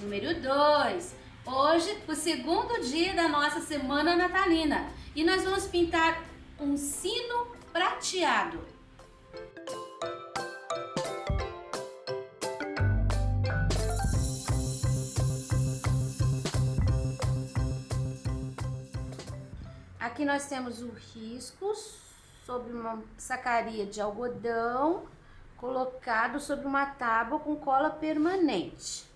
Número 2. Hoje, o segundo dia da nossa semana natalina. E nós vamos pintar um sino prateado. Aqui nós temos o risco sobre uma sacaria de algodão colocado sobre uma tábua com cola permanente.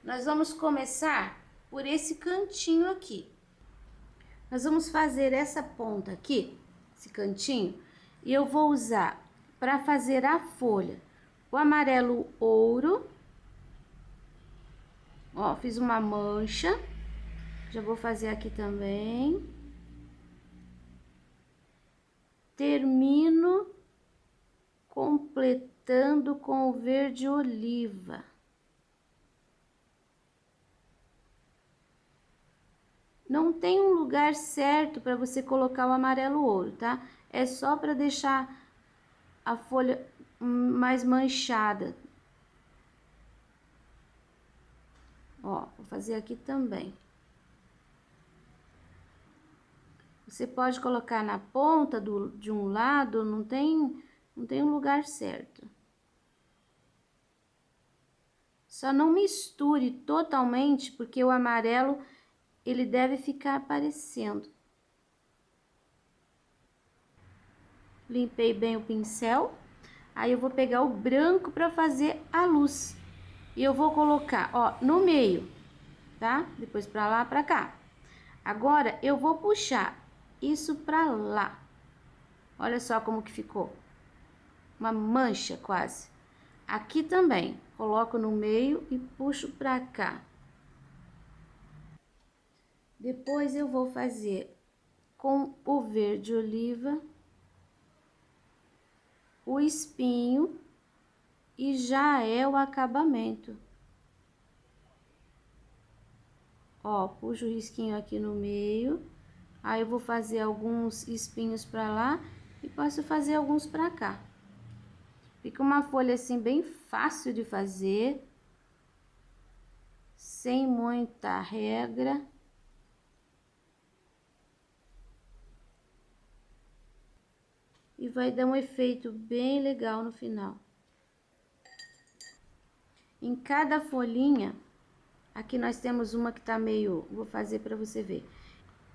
Nós vamos começar por esse cantinho aqui. Nós vamos fazer essa ponta aqui, esse cantinho, e eu vou usar para fazer a folha o amarelo ouro. Ó, fiz uma mancha. Já vou fazer aqui também. Termino completando com o verde oliva. Não tem um lugar certo para você colocar o amarelo ouro, tá? É só para deixar a folha mais manchada. Ó, vou fazer aqui também. Você pode colocar na ponta de um lado, não tem um lugar certo. Só não misture totalmente, porque o amarelo, ele deve ficar aparecendo. Limpei bem o pincel. Aí eu vou pegar o branco para fazer a luz. E eu vou colocar, ó, no meio, tá? Depois pra lá, pra cá. Agora, eu vou puxar isso pra lá. Olha só como que ficou. Uma mancha quase. Aqui também, coloco no meio e puxo pra cá. Depois eu vou fazer com o verde oliva o espinho e já é o acabamento. Ó, puxo o risquinho aqui no meio. Aí eu vou fazer alguns espinhos pra lá e posso fazer alguns pra cá. Fica uma folha assim bem fácil de fazer, sem muita regra. E vai dar um efeito bem legal no final. Em cada folhinha, aqui nós temos uma que tá meio, vou fazer pra você ver.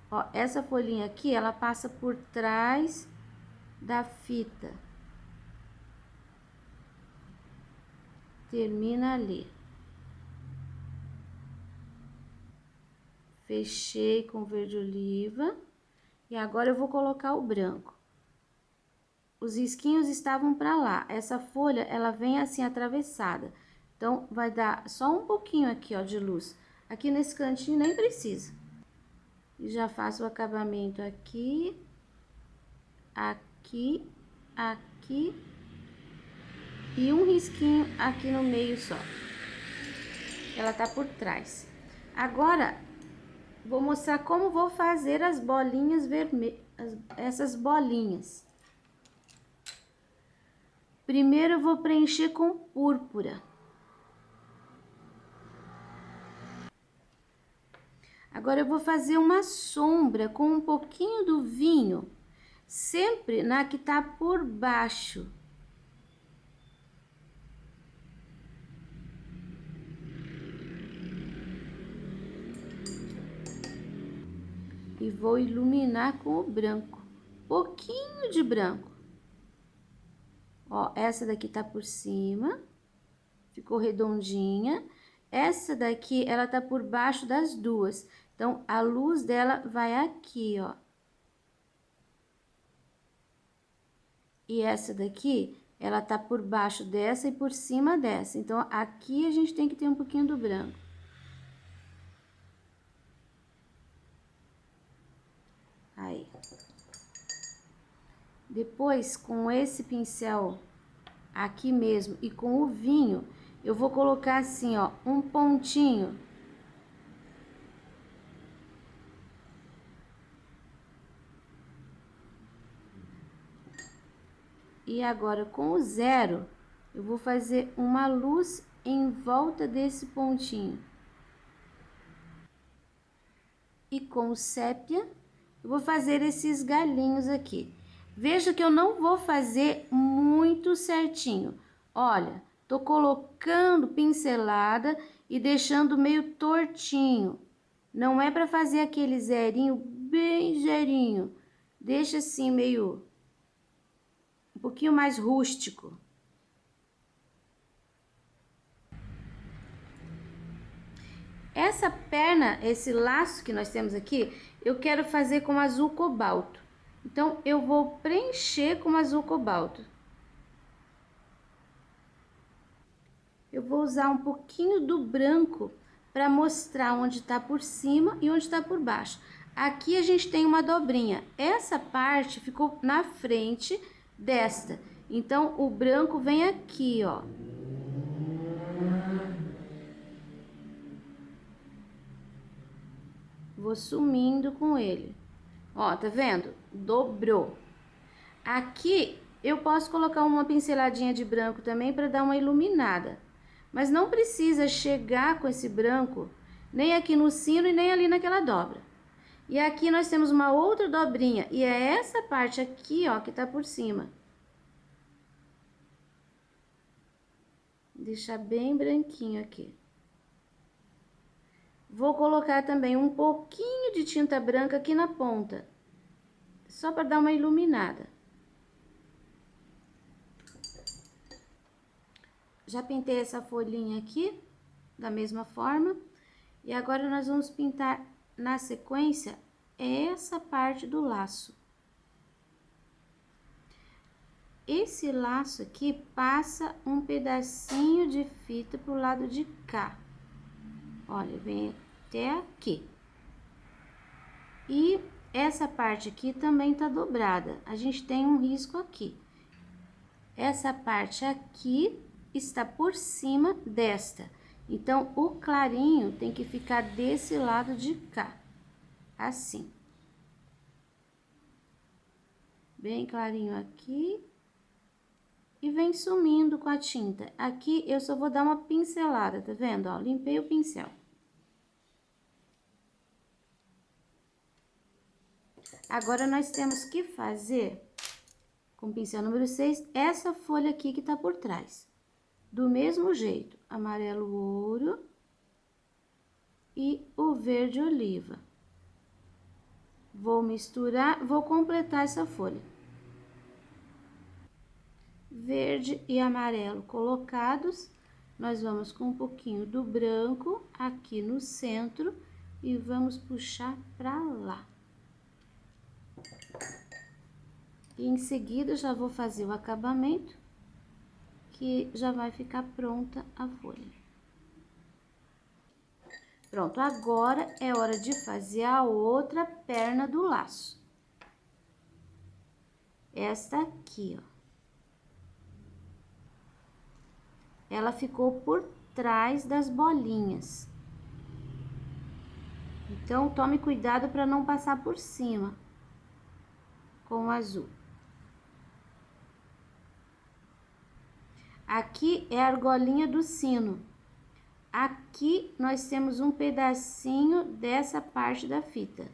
Ó, essa folhinha aqui, ela passa por trás da fita. Termina ali. Fechei com verde oliva. E agora eu vou colocar o branco. Os risquinhos estavam para lá. Essa folha, ela vem assim atravessada. Então, vai dar só um pouquinho aqui, ó, de luz. Aqui nesse cantinho nem precisa. E já faço o acabamento aqui, aqui, aqui. E um risquinho aqui no meio só. Ela tá por trás. Agora, vou mostrar como vou fazer as bolinhas vermelhas, essas bolinhas. Primeiro eu vou preencher com púrpura. Agora eu vou fazer uma sombra com um pouquinho do vinho, sempre na que tá por baixo. E vou iluminar com o branco, pouquinho de branco. Ó, essa daqui tá por cima, ficou redondinha. Essa daqui, ela tá por baixo das duas. Então, a luz dela vai aqui, ó. E essa daqui, ela tá por baixo dessa e por cima dessa. Então, aqui a gente tem que ter um pouquinho do branco. Aí. Depois, com esse pincel aqui mesmo e com o vinho, eu vou colocar assim, ó, um pontinho. E agora, com o zero, eu vou fazer uma luz em volta desse pontinho. E com o sépia, eu vou fazer esses galinhos aqui. Veja que eu não vou fazer muito certinho. Olha, tô colocando pincelada e deixando meio tortinho. Não é para fazer aquele zerinho, bem zerinho. Deixa assim meio um pouquinho mais rústico. Essa perna, esse laço que nós temos aqui, eu quero fazer com azul cobalto. Então, eu vou preencher com azul cobalto. Eu vou usar um pouquinho do branco para mostrar onde tá por cima e onde tá por baixo. Aqui a gente tem uma dobrinha. Essa parte ficou na frente desta. Então, o branco vem aqui, ó. Vou sumindo com ele. Ó, tá vendo? Dobrou. Aqui eu posso colocar uma pinceladinha de branco também para dar uma iluminada. Mas não precisa chegar com esse branco nem aqui no sino e nem ali naquela dobra. E aqui nós temos uma outra dobrinha e é essa parte aqui, ó, que tá por cima. Deixar bem branquinho aqui. Vou colocar também um pouquinho de tinta branca aqui na ponta, só para dar uma iluminada. Já pintei essa folhinha aqui, da mesma forma. E agora nós vamos pintar na sequência essa parte do laço. Esse laço aqui passa um pedacinho de fita pro lado de cá. Olha, vem até aqui. E essa parte aqui também tá dobrada. A gente tem um risco aqui. Essa parte aqui está por cima desta. Então, o clarinho tem que ficar desse lado de cá. Assim. Bem clarinho aqui. E vem sumindo com a tinta. Aqui eu só vou dar uma pincelada, tá vendo? Ó, limpei o pincel. Agora, nós temos que fazer, com o pincel número 6, essa folha aqui que tá por trás. Do mesmo jeito, amarelo ouro e o verde oliva. Vou misturar, vou completar essa folha. Verde e amarelo colocados, nós vamos com um pouquinho do branco aqui no centro e vamos puxar pra lá. E em seguida já vou fazer o acabamento, que já vai ficar pronta a folha. Pronto, agora é hora de fazer a outra perna do laço. Esta aqui, ó. Ela ficou por trás das bolinhas. Então, tome cuidado para não passar por cima com o azul. Aqui é a argolinha do sino. Aqui nós temos um pedacinho dessa parte da fita.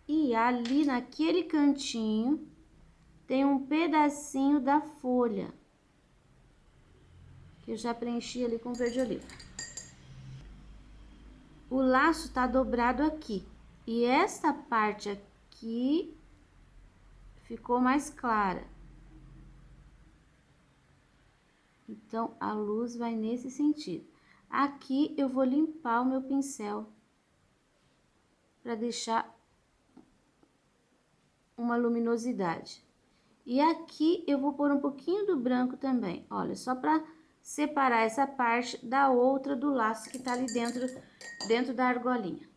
E ali naquele cantinho tem um pedacinho da folha, que eu já preenchi ali com verde oliva. O laço tá dobrado aqui. E essa parte aqui ficou mais clara. Então, a luz vai nesse sentido. Aqui eu vou limpar o meu pincel para deixar uma luminosidade. E aqui eu vou pôr um pouquinho do branco também. Olha, só para separar essa parte da outra do laço que tá ali dentro da argolinha.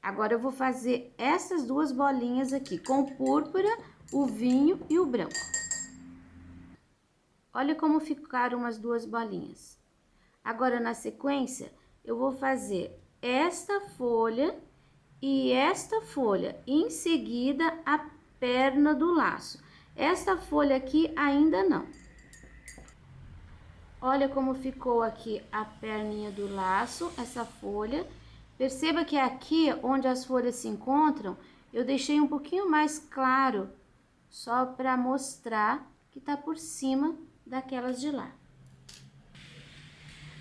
Agora eu vou fazer essas duas bolinhas aqui, com o púrpura, o vinho e o branco. Olha como ficaram as duas bolinhas. Agora, na sequência, eu vou fazer esta folha e esta folha. Em seguida, a perna do laço. Esta folha aqui ainda não. Olha como ficou aqui a perninha do laço, essa folha. Perceba que aqui, onde as folhas se encontram, eu deixei um pouquinho mais claro, só para mostrar que tá por cima daquelas de lá.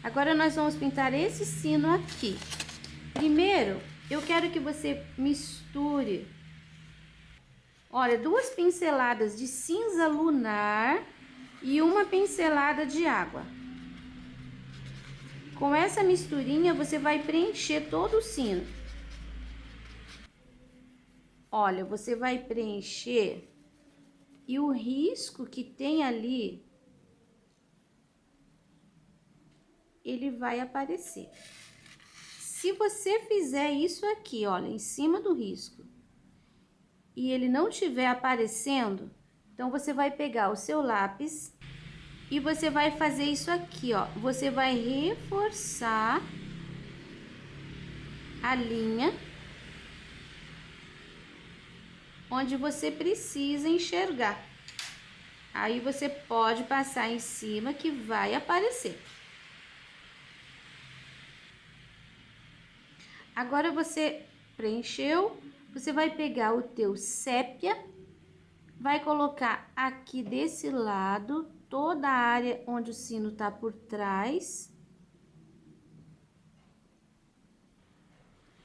Agora, nós vamos pintar esse sino aqui. Primeiro, eu quero que você misture, olha, 2 pinceladas de cinza lunar e 1 pincelada de água. Com essa misturinha, você vai preencher todo o sino. Olha, você vai preencher e o risco que tem ali, ele vai aparecer. Se você fizer isso aqui, olha, em cima do risco, e ele não estiver aparecendo, então você vai pegar o seu lápis e você vai fazer isso aqui, ó. Você vai reforçar a linha onde você precisa enxergar. Aí você pode passar em cima que vai aparecer. Agora você preencheu, você vai pegar o teu sépia, vai colocar aqui desse lado, toda a área onde o sino tá por trás.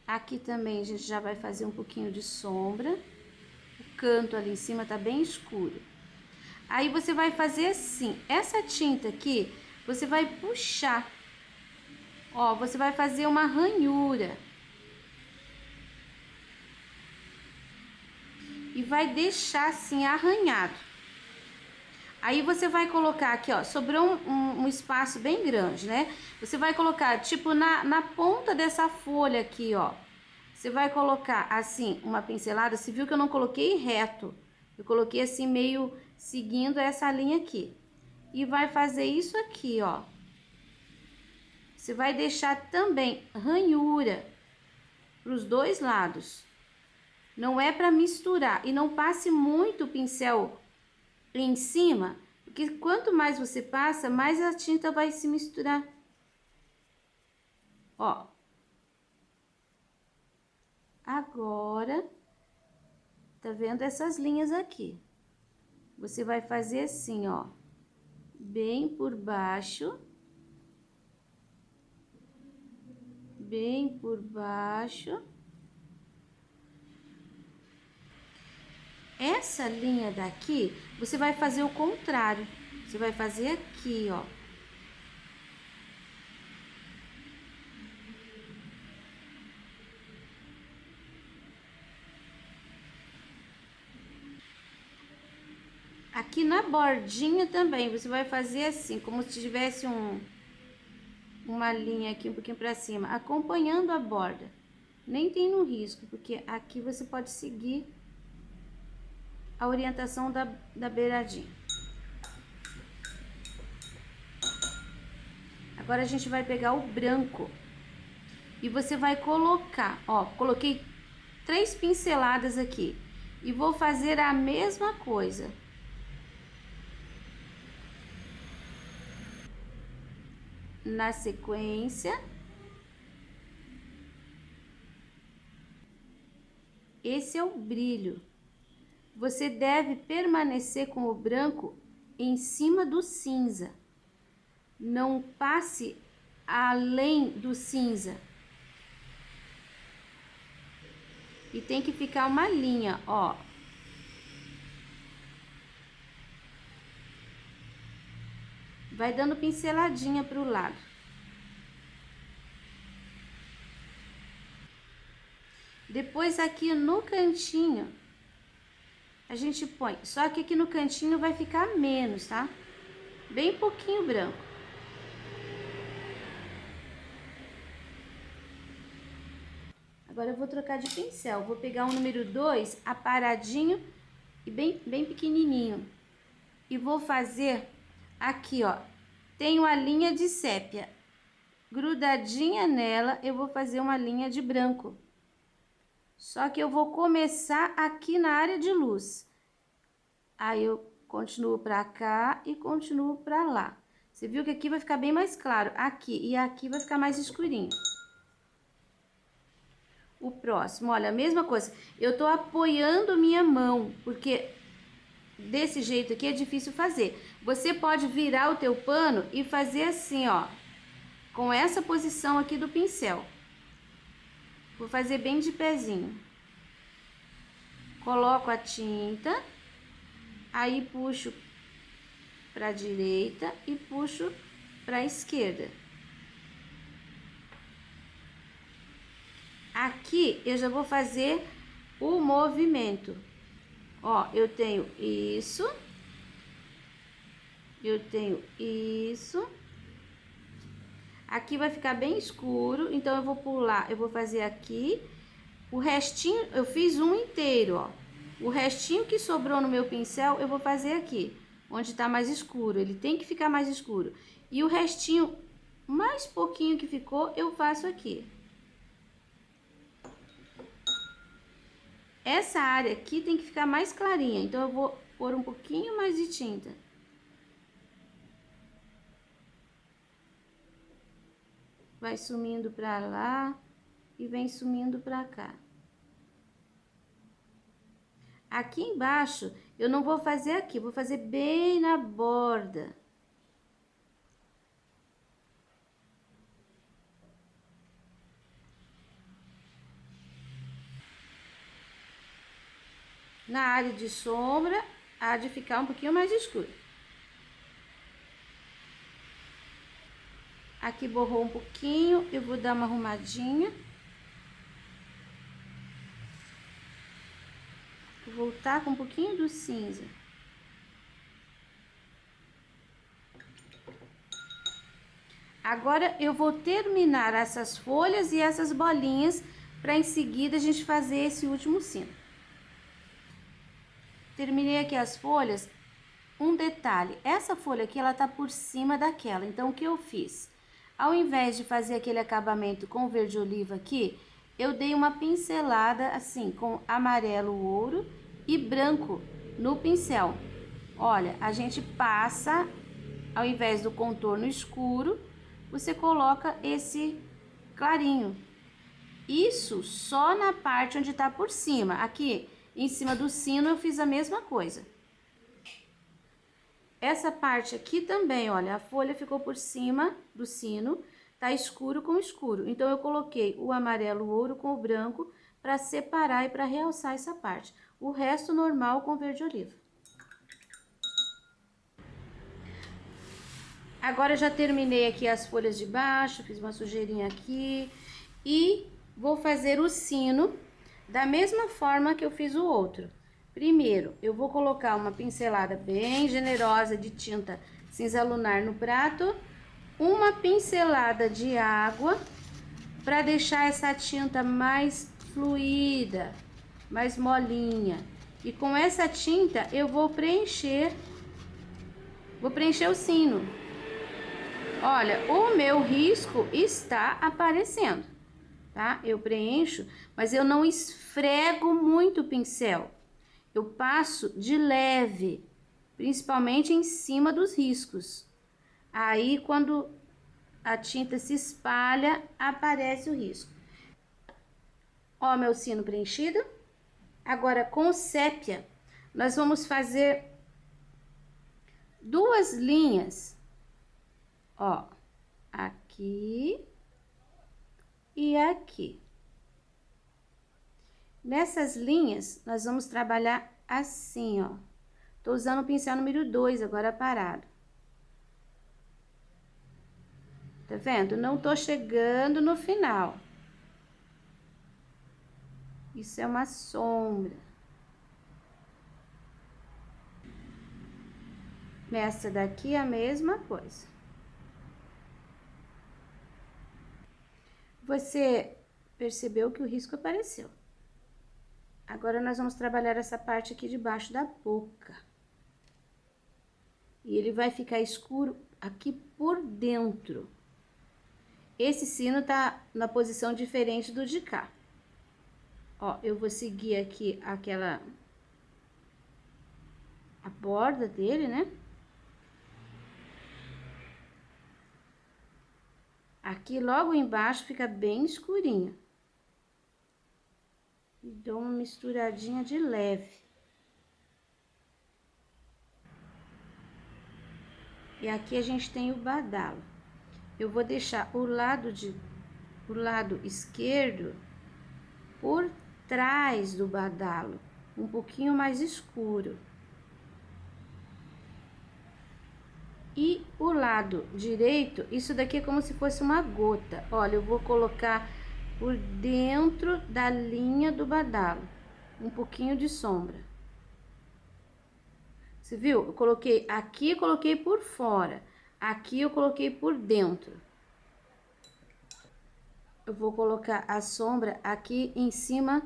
Aqui também a gente já vai fazer um pouquinho de sombra. O canto ali em cima tá bem escuro. Aí você vai fazer assim, essa tinta aqui, você vai puxar. Ó, você vai fazer uma ranhura. E vai deixar assim arranhado. Aí você vai colocar aqui, ó, sobrou um espaço bem grande, né? Você vai colocar, tipo, na ponta dessa folha aqui, ó. Você vai colocar, assim, uma pincelada. Você viu que eu não coloquei reto. Eu coloquei assim, meio seguindo essa linha aqui. E vai fazer isso aqui, ó. Você vai deixar também ranhura pros 2 lados. Não é para misturar. E não passe muito o pincel em cima, porque quanto mais você passa, mais a tinta vai se misturar. Ó. Agora, tá vendo essas linhas aqui? Você vai fazer assim, ó, bem por baixo. Bem por baixo. Essa linha daqui, você vai fazer o contrário. Você vai fazer aqui, ó. Aqui na bordinha também, você vai fazer assim, como se tivesse uma linha aqui um pouquinho pra cima, acompanhando a borda. Nem tem no risco, porque aqui você pode seguir a orientação da beiradinha. Agora a gente vai pegar o branco e você vai colocar, ó, coloquei 3 pinceladas aqui e vou fazer a mesma coisa. Na sequência, esse é o brilho. Você deve permanecer com o branco em cima do cinza. Não passe além do cinza. E tem que ficar uma linha, ó. Vai dando pinceladinha pro lado. Depois aqui no cantinho, a gente põe, só que aqui no cantinho vai ficar menos, tá? Bem pouquinho branco. Agora eu vou trocar de pincel, vou pegar o número 2, aparadinho e bem pequenininho. E vou fazer aqui, ó, tenho a linha de sépia. Grudadinha nela, eu vou fazer uma linha de branco. Só que eu vou começar aqui na área de luz. Aí eu continuo pra cá e continuo pra lá. Você viu que aqui vai ficar bem mais claro, aqui e aqui vai ficar mais escurinho. O próximo, olha, a mesma coisa. Eu tô apoiando minha mão, porque desse jeito aqui é difícil fazer. Você pode virar o teu pano e fazer assim, ó, com essa posição aqui do pincel. Vou fazer bem de pezinho. Coloco a tinta, aí puxo pra direita e puxo pra esquerda. Aqui eu já vou fazer o movimento. Ó, eu tenho isso. Eu tenho isso. Aqui vai ficar bem escuro, então eu vou pular, eu vou fazer aqui. O restinho, eu fiz um inteiro, ó. O restinho que sobrou no meu pincel, eu vou fazer aqui, onde tá mais escuro. Ele tem que ficar mais escuro. E o restinho, mais pouquinho que ficou, eu faço aqui. Essa área aqui tem que ficar mais clarinha, então eu vou pôr um pouquinho mais de tinta. Vai sumindo pra lá e vem sumindo pra cá. Aqui embaixo, eu não vou fazer aqui, vou fazer bem na borda. Na área de sombra, há de ficar um pouquinho mais escuro. Aqui borrou um pouquinho, eu vou dar uma arrumadinha. Vou voltar com um pouquinho do cinza. Agora, eu vou terminar essas folhas e essas bolinhas, para em seguida a gente fazer esse último sino. Terminei aqui as folhas. Um detalhe, essa folha aqui, ela tá por cima daquela. Então, o que eu fiz? Ao invés de fazer aquele acabamento com verde oliva aqui, eu dei uma pincelada assim, com amarelo ouro e branco no pincel. Olha, a gente passa, ao invés do contorno escuro, você coloca esse clarinho. Isso só na parte onde tá por cima. Aqui, em cima do sino, eu fiz a mesma coisa. Essa parte aqui também, olha, a folha ficou por cima do sino, tá escuro com escuro. Então, eu coloquei o amarelo ouro com o branco para separar e para realçar essa parte. O resto normal com verde oliva. Agora, eu já terminei aqui as folhas de baixo, fiz uma sujeirinha aqui. E vou fazer o sino da mesma forma que eu fiz o outro. Primeiro, eu vou colocar uma pincelada bem generosa de tinta cinza lunar no prato, uma pincelada de água para deixar essa tinta mais fluida, mais molinha. E com essa tinta eu vou preencher o sino. Olha, o meu risco está aparecendo, tá? Eu preencho, mas eu não esfrego muito o pincel. Eu passo de leve, principalmente em cima dos riscos. Aí, quando a tinta se espalha, aparece o risco. Ó, meu sino preenchido. Agora, com sépia, nós vamos fazer duas linhas. Ó, aqui e aqui. Nessas linhas, nós vamos trabalhar assim, ó. Tô usando o pincel número 2 agora parado. Tá vendo? Não tô chegando no final. Isso é uma sombra. Nessa daqui a mesma coisa. Você percebeu que o risco apareceu. Agora, nós vamos trabalhar essa parte aqui de baixo da boca. E ele vai ficar escuro aqui por dentro. Esse sino tá na posição diferente do de cá. Ó, eu vou seguir aqui a borda dele, né? Aqui logo embaixo fica bem escurinho. E dou uma misturadinha de leve. E aqui a gente tem o badalo. Eu vou deixar o lado esquerdo por trás do badalo, um pouquinho mais escuro. E o lado direito, isso daqui é como se fosse uma gota. Olha, eu vou colocar por dentro da linha do badalo, um pouquinho de sombra. Você viu? Eu coloquei aqui, coloquei por fora. Aqui eu coloquei por dentro. Eu vou colocar a sombra aqui em cima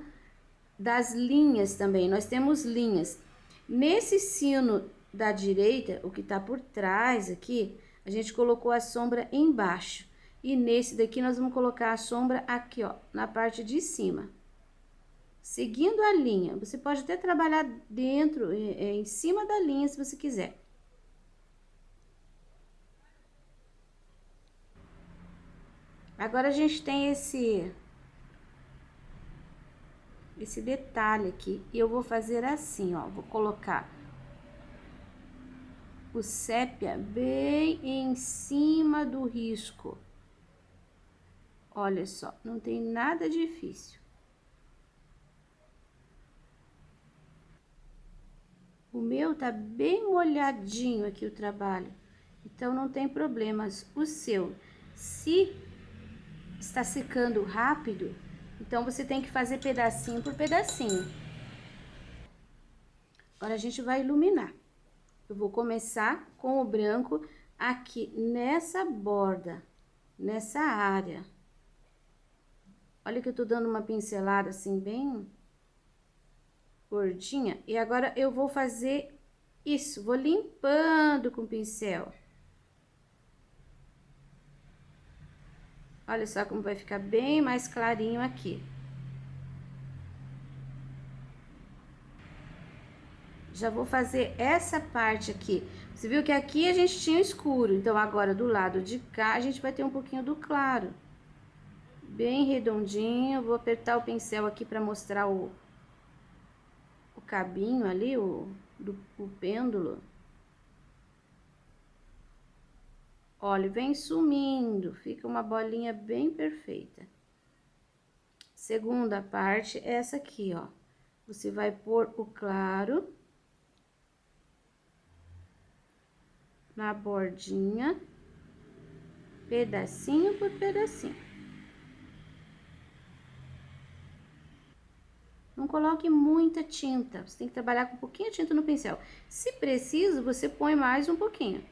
das linhas também. Nós temos linhas. Nesse sino da direita, o que tá por trás aqui, a gente colocou a sombra embaixo. E nesse daqui nós vamos colocar a sombra aqui, ó, na parte de cima. Seguindo a linha, você pode até trabalhar dentro, em cima da linha, se você quiser. Agora a gente tem esse detalhe aqui, e eu vou fazer assim, ó, vou colocar o sépia bem em cima do risco. Olha só, não tem nada difícil. O meu tá bem molhadinho aqui o trabalho, então não tem problemas. O seu, se está secando rápido, então você tem que fazer pedacinho por pedacinho. Agora a gente vai iluminar. Eu vou começar com o branco aqui nessa borda, nessa área. Olha que eu tô dando uma pincelada assim bem gordinha. E agora eu vou fazer isso, vou limpando com o pincel. Olha só como vai ficar bem mais clarinho aqui. Já vou fazer essa parte aqui. Você viu que aqui a gente tinha escuro, então agora do lado de cá a gente vai ter um pouquinho do claro. Bem redondinho, vou apertar o pincel aqui para mostrar o cabinho ali, o pêndulo. Olha, vem sumindo, fica uma bolinha bem perfeita. Segunda parte, essa aqui, ó. Você vai pôr o claro na bordinha, pedacinho por pedacinho. Não coloque muita tinta, você tem que trabalhar com um pouquinho de tinta no pincel. Se preciso, você põe mais um pouquinho.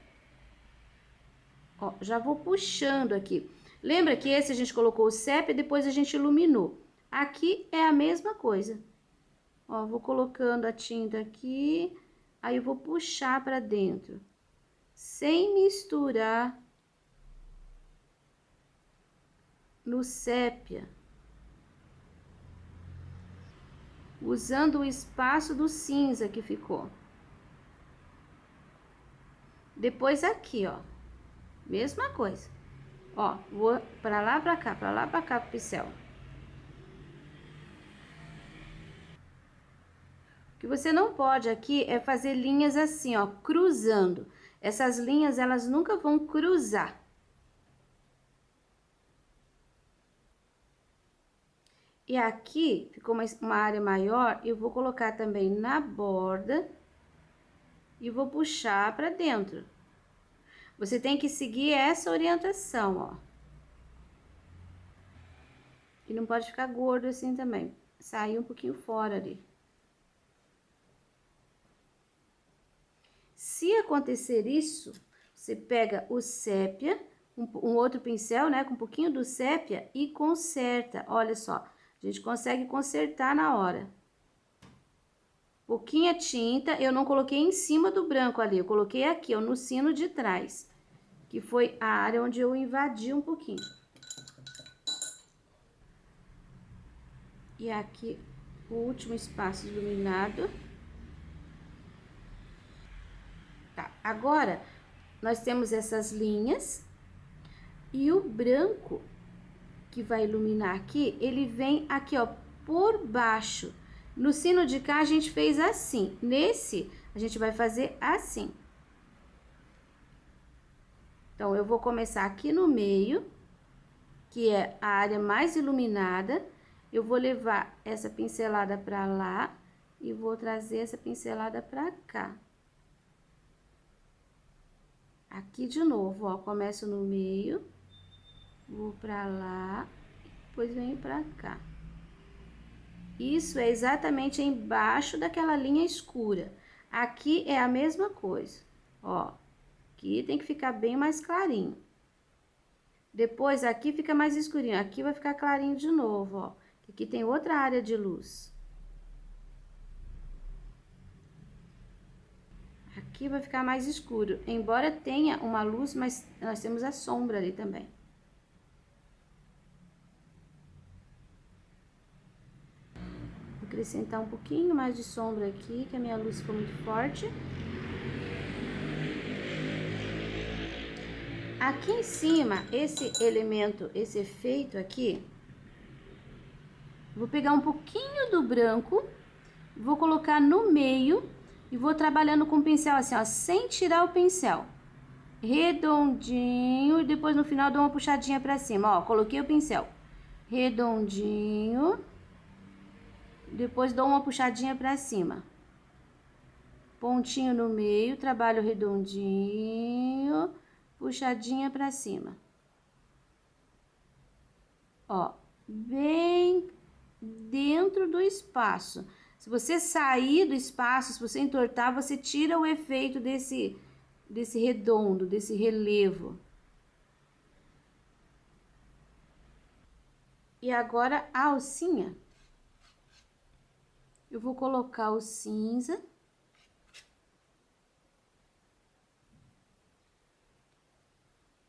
Ó, já vou puxando aqui. Lembra que esse a gente colocou o sépia e depois a gente iluminou. Aqui é a mesma coisa. Ó, vou colocando a tinta aqui, aí eu vou puxar pra dentro. Sem misturar no sépia. Usando o espaço do cinza que ficou. Depois aqui, ó. Mesma coisa. Ó, vou pra lá, pra cá com o pincel. O que você não pode aqui é fazer linhas assim, ó, cruzando. Essas linhas, elas nunca vão cruzar. E aqui, ficou uma área maior, eu vou colocar também na borda e vou puxar pra dentro. Você tem que seguir essa orientação, ó. E não pode ficar gordo assim também. Sair um pouquinho fora ali. Se acontecer isso, você pega o sépia, um outro pincel, né, com um pouquinho do sépia e conserta. Olha só, a gente consegue consertar na hora. Pouquinha tinta, eu não coloquei em cima do branco ali, eu coloquei aqui, ó, no sino de trás, que foi a área onde eu invadi um pouquinho. E aqui, o último espaço iluminado. Tá, agora, nós temos essas linhas. E o branco que vai iluminar aqui, ele vem aqui, ó, por baixo. No sino de cá, a gente fez assim. Nesse, a gente vai fazer assim. Então, eu vou começar aqui no meio, que é a área mais iluminada. Eu vou levar essa pincelada pra lá e vou trazer essa pincelada pra cá. Aqui de novo, ó, começo no meio, vou pra lá, depois venho pra cá. Isso é exatamente embaixo daquela linha escura. Aqui é a mesma coisa, ó. Aqui tem que ficar bem mais clarinho. Depois aqui fica mais escurinho, aqui vai ficar clarinho de novo, ó. Aqui tem outra área de luz. Aqui vai ficar mais escuro, embora tenha uma luz, mas nós temos a sombra ali também. Vou acrescentar um pouquinho mais de sombra aqui, que a minha luz ficou muito forte. Aqui em cima, esse elemento, esse efeito aqui, vou pegar um pouquinho do branco, vou colocar no meio e vou trabalhando com o pincel assim, ó, sem tirar o pincel. Redondinho e depois no final dou uma puxadinha pra cima, ó, coloquei o pincel. Redondinho, depois dou uma puxadinha pra cima. Pontinho no meio, trabalho redondinho, puxadinha pra cima. Ó, bem dentro do espaço. Se você sair do espaço, se você entortar, você tira o efeito desse redondo, desse relevo. E agora a alcinha. Eu vou colocar o cinza.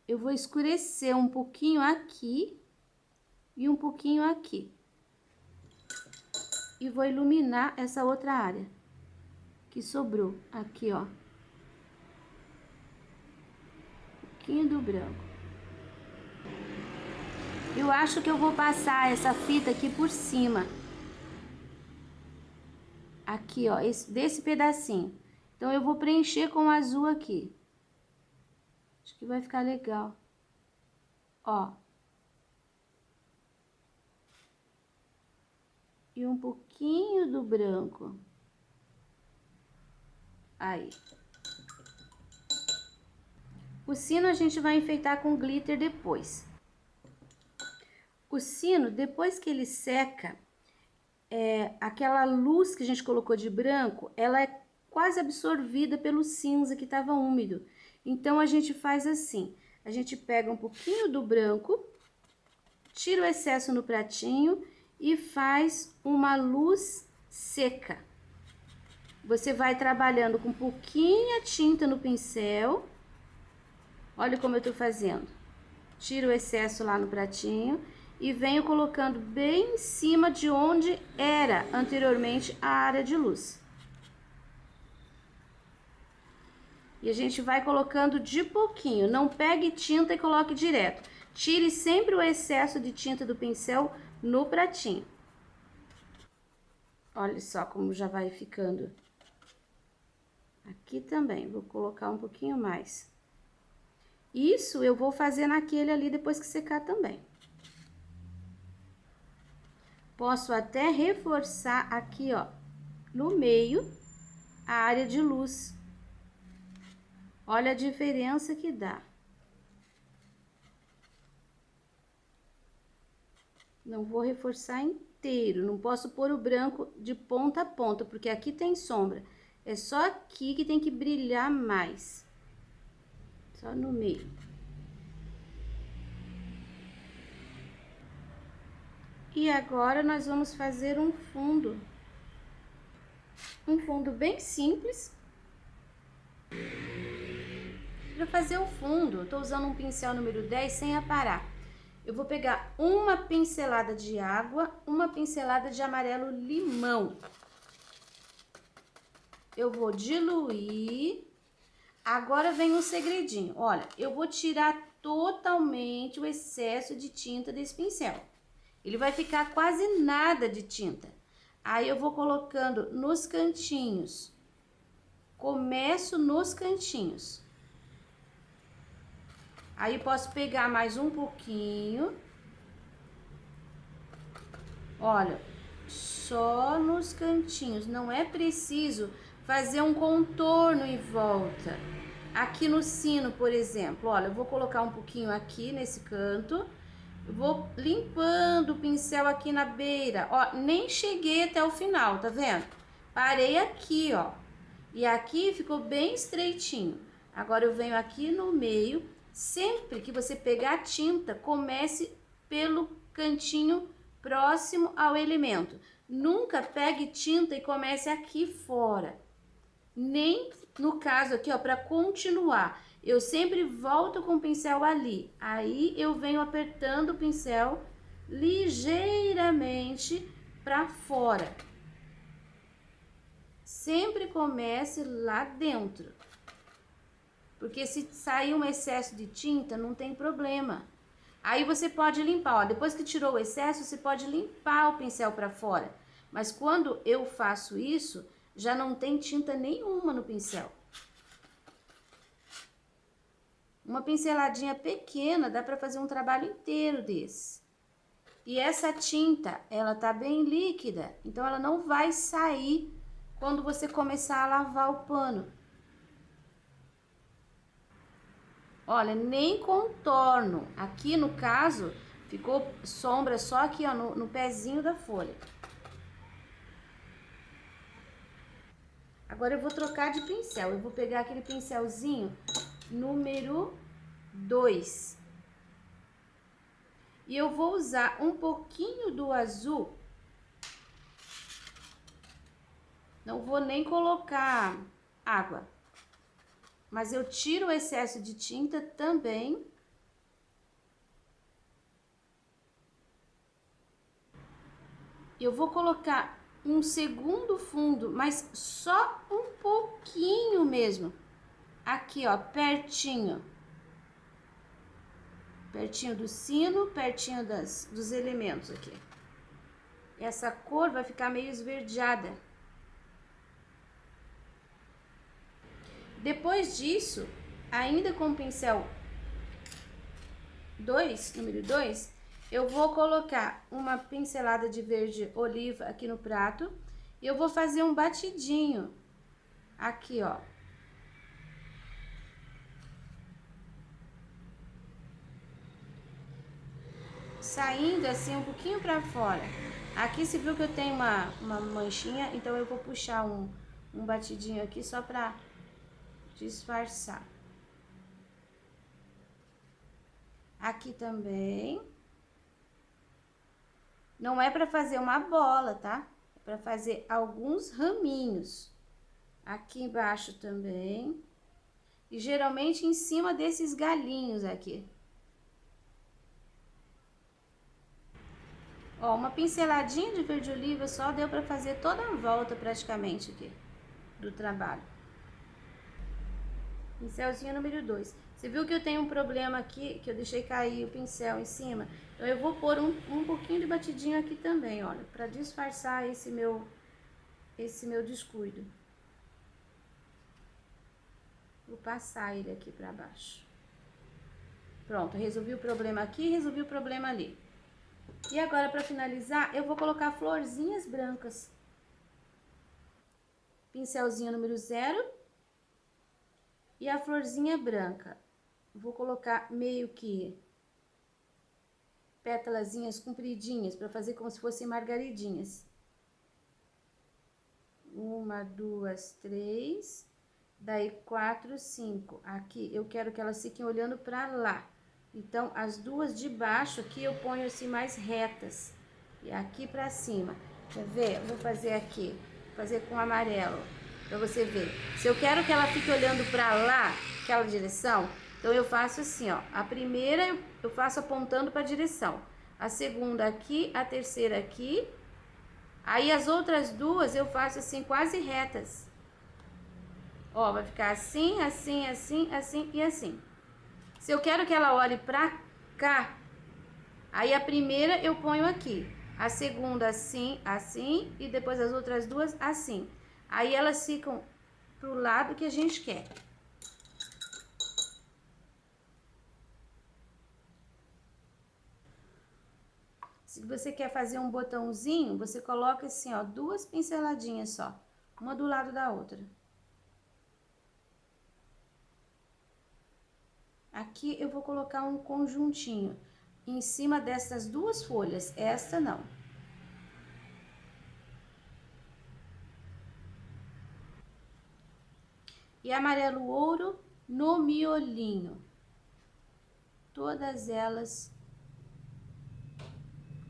Eu vou escurecer um pouquinho aqui e um pouquinho aqui. E vou iluminar essa outra área que sobrou aqui, ó. Um pouquinho do branco. Eu acho que eu vou passar essa fita aqui por cima. Aqui, ó, desse pedacinho. Então, eu vou preencher com o azul aqui. Acho que vai ficar legal. Ó. E um pouquinho do branco. Aí. O sino a gente vai enfeitar com glitter depois. O sino, depois que ele seca, aquela luz que a gente colocou de branco, ela é quase absorvida pelo cinza que estava úmido. Então, a gente faz assim, a gente pega um pouquinho do branco, tira o excesso no pratinho e faz uma luz seca. Você vai trabalhando com pouquinha tinta no pincel. Olha como eu tô fazendo. Tiro o excesso lá no pratinho e venho colocando bem em cima de onde era anteriormente a área de luz. E a gente vai colocando de pouquinho, não pegue tinta e coloque direto. Tire sempre o excesso de tinta do pincel no pratinho. Olha só como já vai ficando. Aqui também, vou colocar um pouquinho mais. Isso eu vou fazer naquele ali depois que secar também. Posso até reforçar aqui, ó, no meio, a área de luz. Olha a diferença que dá. Não vou reforçar inteiro, não posso pôr o branco de ponta a ponta, porque aqui tem sombra. É só aqui que tem que brilhar mais. Só no meio. E agora nós vamos fazer um fundo. Um fundo bem simples. Para fazer o fundo, eu tô usando um pincel número 10 sem aparar. Eu vou pegar uma pincelada de água, uma pincelada de amarelo limão. Eu vou diluir. Agora vem um segredinho. Olha, eu vou tirar totalmente o excesso de tinta desse pincel. Ele vai ficar quase nada de tinta. Aí eu vou colocando nos cantinhos. Começo nos cantinhos. Aí posso pegar mais um pouquinho. Olha, só nos cantinhos. Não é preciso fazer um contorno em volta. Aqui no sino, por exemplo, olha, eu vou colocar um pouquinho aqui nesse canto. Eu vou limpando o pincel aqui na beira. Ó, nem cheguei até o final, tá vendo? Parei aqui, ó. E aqui ficou bem estreitinho. Agora eu venho aqui no meio. Sempre que você pegar tinta, comece pelo cantinho próximo ao elemento. Nunca pegue tinta e comece aqui fora. Nem no caso aqui, ó, para continuar. Eu sempre volto com o pincel ali. Aí eu venho apertando o pincel ligeiramente para fora. Sempre comece lá dentro. Porque se sair um excesso de tinta, não tem problema. Aí você pode limpar, ó, depois que tirou o excesso, você pode limpar o pincel para fora. Mas quando eu faço isso, já não tem tinta nenhuma no pincel. Uma pinceladinha pequena dá para fazer um trabalho inteiro desse. E essa tinta, ela tá bem líquida, então ela não vai sair quando você começar a lavar o pano. Olha, nem contorno. Aqui no caso, ficou sombra só aqui, ó, no pezinho da folha. Agora eu vou trocar de pincel. Eu vou pegar aquele pincelzinho número 2. E eu vou usar um pouquinho do azul. Não vou nem colocar água. Mas eu tiro o excesso de tinta também. Eu vou colocar um segundo fundo, mas só um pouquinho mesmo. Aqui, ó, pertinho. Pertinho do sino, pertinho dos elementos aqui. Essa cor vai ficar meio esverdeada. Depois disso, ainda com o pincel 2, número 2, eu vou colocar uma pincelada de verde oliva aqui no prato. E eu vou fazer um batidinho aqui, ó. Saindo assim um pouquinho pra fora. Aqui você viu que eu tenho uma manchinha, então eu vou puxar um batidinho aqui só pra disfarçar. Aqui também. Não é pra fazer uma bola, tá? É pra fazer alguns raminhos. Aqui embaixo também. E geralmente em cima desses galinhos aqui. Ó, uma pinceladinha de verde oliva só deu pra fazer toda a volta praticamente aqui do trabalho. Pincelzinho número 2. Você viu que eu tenho um problema aqui, que eu deixei cair o pincel em cima? Então eu vou pôr um pouquinho de batidinho aqui também, olha, pra disfarçar esse meu descuido. Vou passar ele aqui pra baixo. Pronto, resolvi o problema aqui, resolvi o problema ali. E agora, para finalizar, eu vou colocar florzinhas brancas. Pincelzinho número 0. E a florzinha branca. Vou colocar meio que pétalazinhas compridinhas, para fazer como se fossem margaridinhas. 1, 2, 3. Daí 4, 5. Aqui eu quero que elas fiquem olhando para lá. Então, as duas de baixo aqui eu ponho assim mais retas. E aqui pra cima. Quer ver? Eu vou fazer aqui. Vou fazer com amarelo. Pra você ver. Se eu quero que ela fique olhando pra lá, aquela direção, então eu faço assim, ó. A primeira eu faço apontando pra direção. A segunda aqui, a terceira aqui. Aí as outras duas eu faço assim, quase retas. Ó, vai ficar assim, assim, assim, assim e assim. Se eu quero que ela olhe pra cá, aí a primeira eu ponho aqui, a segunda assim, assim, e depois as outras duas assim. Aí elas ficam pro lado que a gente quer. Se você quer fazer um botãozinho, você coloca assim, ó, 2 pinceladinhas só, uma do lado da outra. Aqui eu vou colocar um conjuntinho em cima dessas 2 folhas, esta não. E amarelo ouro no miolinho. Todas elas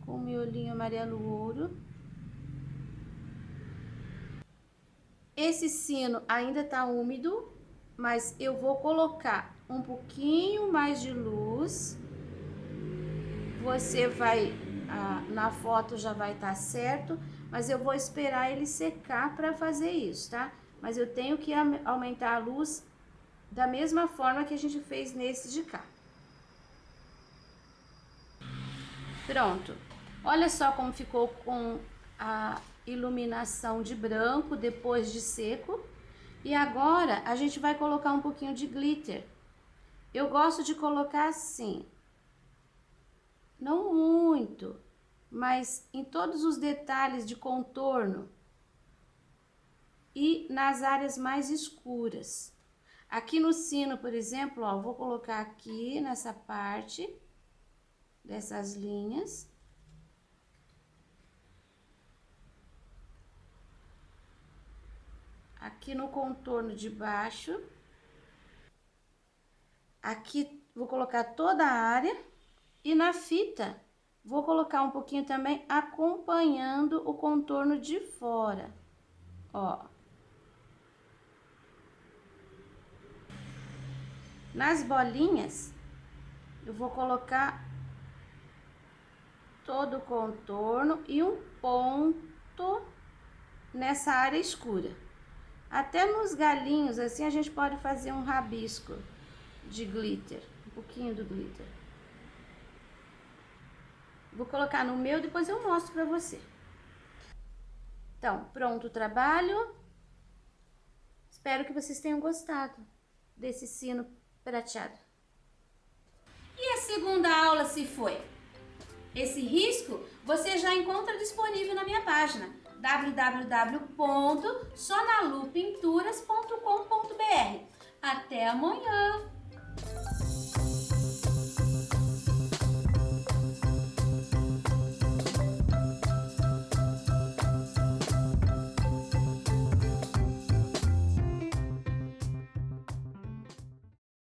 com miolinho amarelo ouro. Esse sino ainda tá úmido, mas eu vou colocar um pouquinho mais de luz. Você vai, na foto já vai estar certo, mas eu vou esperar ele secar para fazer isso, tá? Mas eu tenho que aumentar a luz da mesma forma que a gente fez nesse de cá. Pronto. Olha só como ficou com a iluminação de branco depois de seco. E agora a gente vai colocar um pouquinho de glitter. Eu gosto de colocar assim, não muito, mas em todos os detalhes de contorno e nas áreas mais escuras. Aqui no sino, por exemplo, ó, vou colocar aqui nessa parte dessas linhas. Aqui no contorno de baixo. Aqui vou colocar toda a área. E na fita, vou colocar um pouquinho também acompanhando o contorno de fora. Ó. Nas bolinhas, eu vou colocar todo o contorno e um ponto nessa área escura. Até nos galinhos, assim, a gente pode fazer um rabisco de glitter, um pouquinho do glitter. Vou colocar no meu, depois eu mostro pra você. Então, pronto o trabalho. Espero que vocês tenham gostado desse sino prateado. E a segunda aula se foi? Esse risco você já encontra disponível na minha página www.sonalupinturas.com.br. Até amanhã!